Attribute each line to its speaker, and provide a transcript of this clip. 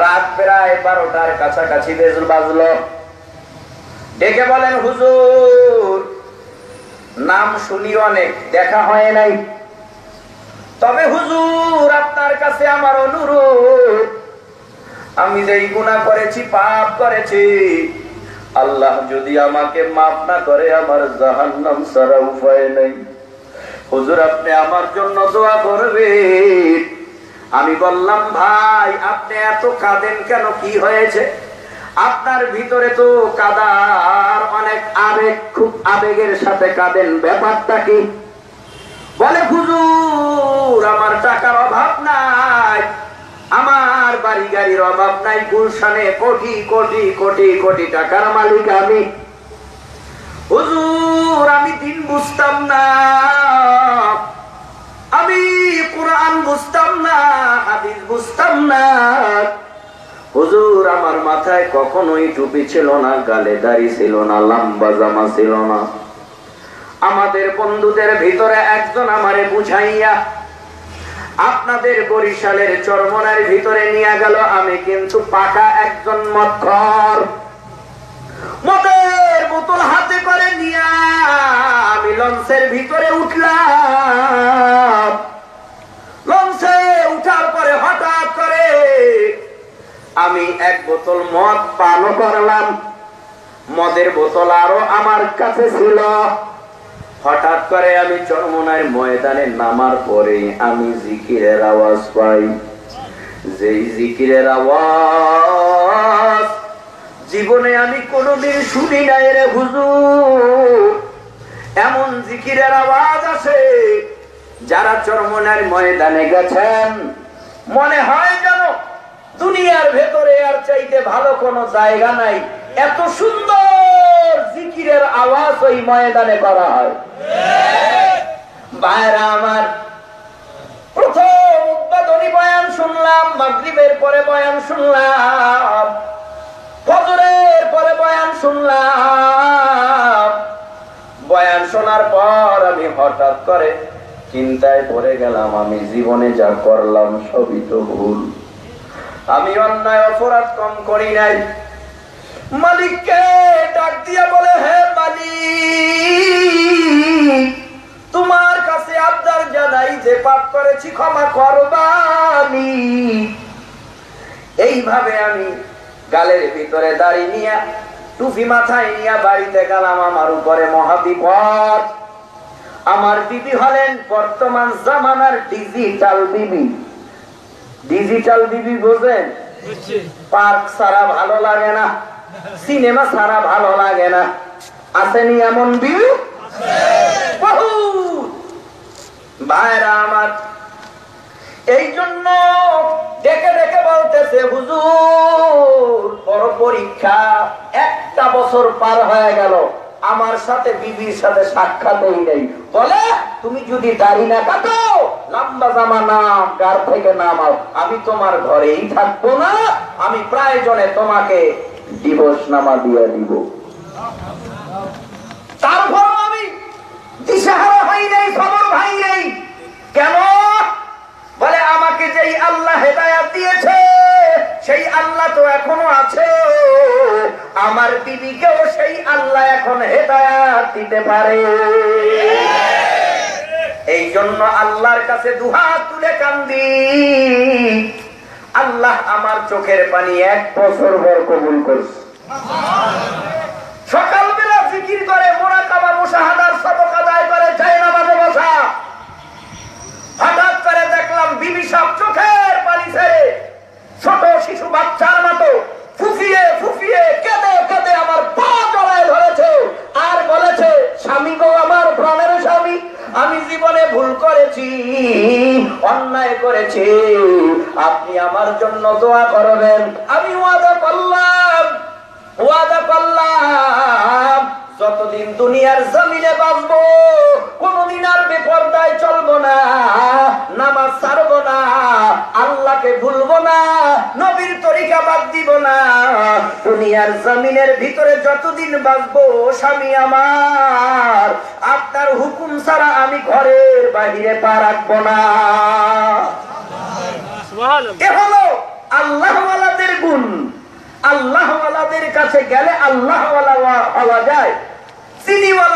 Speaker 1: রাত প্রায় 12টার কাছাকাছি বেজল বাজলো। ডেকে বলেন, হুজুর, নাম শুনি অনেক, দেখা হয় নাই, তবে হুজুর আপনার কাছে আমার অনুরোধ, আমি যেই গুনাহ করেছি, পাপ করেছি, আল্লাহ যদি আমাকে মাফ না করে আমার জাহান্নাম ছাড়া উপায় নাই। হুজুর আপনি আমার জন্য দোয়া করবেন। আমি বললাম, ভাই আপনি এত কাঁদেন কেন, কি হয়েছে? আপনার ভিতরে তো কাদার অনেক আবেগ, খুব আবেগের সাথে কাঁদেন, ব্যাপারটা কি? বলে, হুজুর আমার টাকার অভাব নাই, আমার বাড়ি গাড়ির অভাব নাই, গুলশানে কোটি কোটি কোটি কোটি টাকার মালিক আমি। হুজুর আমি দিন বুঝতাম না, আমি কোরআন বুঝতাম না, হাদিস বুঝতাম না। হুজুর আমার মাথায় কখনোই টুপি ছিল না, গালে দাড়ি ছিল না, লম্বা জামা ছিল না। আমাদের বন্ধুদের ভিতরে একজন আমারে বুঝাইয়া আপনাদের বরিশালের চরমনার ভিতরে নিয়ে গেল। আমি কিন্তু পাকা একজন মদখর, মদের বোতল হাতে করে নিয়ে আমি লঞ্চের ভিতরে উঠলাম। লঞ্চে উঠার পরে হঠাৎ করে আমি এক বোতল মদ পান করলাম। মদের বোতল আরো আমার কাছে ছিল। হঠাৎ করে আমি চরমনায় ময়দানে নামার পরে আমি জিকিরের আওয়াজ পাই। যেই জিকিরের আওয়াজ জীবনে আমি কোনোদিন শুনি নাই রে হুজুর। এমন জিকিরের আওয়াজ আসে, যারা চরমনার ময়দানে গেছেন মনে হয় যেন দুনিয়ার ভেতরে আর চাইতে ভালো কোনো জায়গা নাই। এত সুন্দর জিকিরের আওয়াজ ওই ময়দানে করা হয়। ভাইরা আমার, প্রথম উদ্বোধনী বয়ান শুনলাম, মাগরিবের পরে বয়ান শুনলাম, ফজরের পরে বয়ান শুনলাম। বয়ান শোনার পর আমি হঠাৎ করে চিন্তায় পড়ে গেলাম, আমি জীবনে যা করলাম সবই তো ভুল। আমি অন্যায় অপরাধ কম করি নাই। মালিককে ডাক দিয়া বলে, হে মালিক, তোমার কাছে আবদার জানাই যে পাপ করেছি ক্ষমা করবানি। এইভাবে আমি গালের ভিতরে দাড়ি নিয়া, টুপি মাথায় নিয়া বাড়িতে গেলাম। আমার উপরে মহাবিপদ। আমার বিবি হলেন বর্তমান জামানার ডিজিটাল বিবি। ডিজিটাল বিবি বোঝেন? পার্ক ছাড়া ভালো লাগে না, সিনেমা ছাড়া ভালো লাগে না। আসেনি এমন বিবি? ভাইরা আমার, এই জন্য ডেকে ডেকে বলতেছে, হুজুর বড় পরীক্ষা, একটা বছর পার হয়ে গেল, আমার সাথে বিবির সাথে সাক্ষাৎই নেই। বলে, তুমি যদি দাড়ি না কাটো, লম্বা জামা না গার থেকে নামাও, আমি তোমার ঘরেই থাকবো না, আমি প্রয়োজনে তোমাকে ডিভোর্স নামা দিয়ে দিব। তারপর আমি দিশাহারা হই নাই, খবর ভাই নেই। কেন? বলে, আমাকে যেই আল্লাহ হেদায়াত দিয়েছে সেই আল্লাহ তো এখনো আছে, আমার বিবিকেও সেই আল্লাহ এখন হেদায়াত দিতে পারে। এই জন্য আল্লাহর কাছে দুহাত তুলে কান্দি, আল্লাহ আমার চোখের পানি 1 বছর ভর কবুল করছে। সকালবেলা জিকির করে, মুরাকাবা মুশাহাদার সবক আদায় করে, যায় নামাজে বসা। হঠাৎ করে দেখলাম বিবি সব চোখের পানি ছেড়ে ছোট শিশু বাচ্চার মতো ফুফিয়ে ফুফিয়ে কেঁদে কেঁদে আমার পা জড়ায় ধরেছে আর বলেছে, স্বামী গো, আমার প্রাণের স্বামী, আমি জীবনে ভুল করেছি, অন্যায় করেছি, আপনি আমার জন্য দোয়া করবেন। আমি ওয়াদা করলাম যতদিন দুনিয়ার জমিনে বাঁচবো কোনদিন আর বেপরদায় চলবো না, নামাজ ছাড়বো না, আল্লাহকে ভুলবো না, নবীর তরিকা বাদ দিব না। দুনিয়ার জমিনের ভিতরে যতদিন বাঁচবো, স্বামী আমার, আপনার হুকুম ছাড়া আমি ঘরের বাহিরে পা রাখবো না। এ হলো আল্লাহওয়ালা কাছে গেলে আল্লাহ হওয়া যায়, চিনিওয়ালা